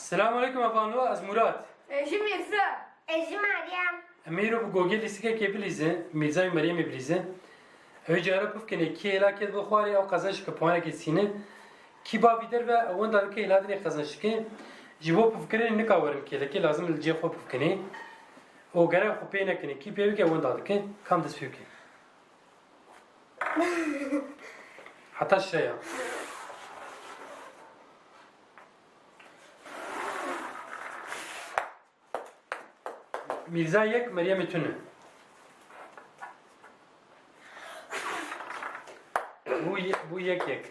Selamun Aleyküm efendim, az Murat. ايش ميرسا؟ Eci Meryem. Emiro bu Google listike kebilize, Mirzay Meryem bilize. Önce ara kufkene ki helaket bu khwari o kazanç ki puana kesine. Ki ba vider ve avon da ki heladine kazanç ki. Jibo pufkene ne kavarım ki laki lazım ilce xo pufkene. O gara khupene kene ki pevi ki avon da ki kam das pevki. Hatta şey ya. Mirza yek, Meryem tünü. Bu yek yek.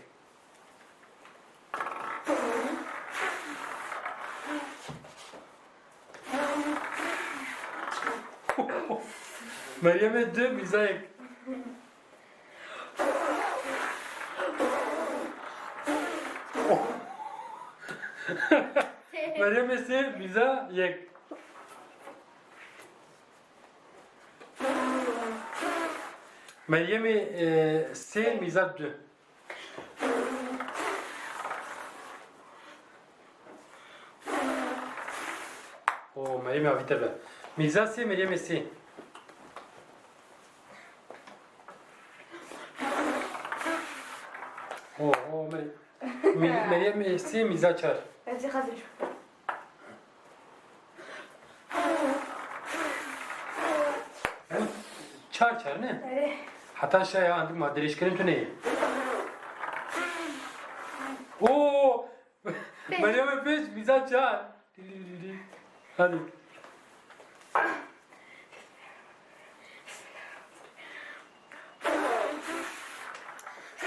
Meryem'e dö, Mirza yek. Meryem'e se, Mirza yek. Meryem'i se, Mirza dö. O Meryem'e avite be. Mirza se, Meryem'e se. O Meryem'e se, Mirza çar. انت خذي Çar ne? ايه Hatta şey ya andık madde ilişkilerin tüneyi. Oo! Meryem'e peş, Mirza çar. Hadi.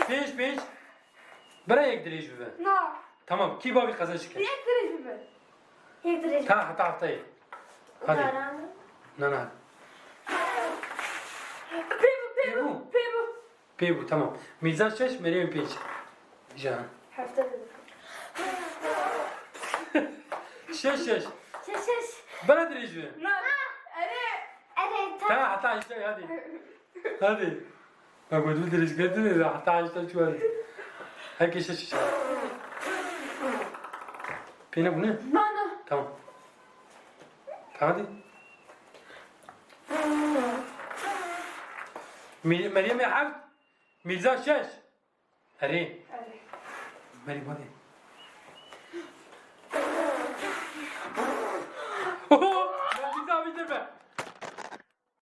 Peş. Bana ek direş be. نا Tamam, ki babi kazan çıkar. يقدر يجيبه Yektir Eci. Hatta haftayı. Hadi. Nana. بيبو بيبو Pebu tamam. Mirza şeş, Meryem peş. Can. Hafta Şeş. Şeş. Bana direş be. نا اري Evet. Ta hatta işte hadi. Hadi. Bak ödül direş geldi de hatta işte şu hadi. Herkes şeş. Pene bu ne? نانا Tamam. Hadi. Meryem ya Mirza şeş. Hadi. اري Meryem hadi.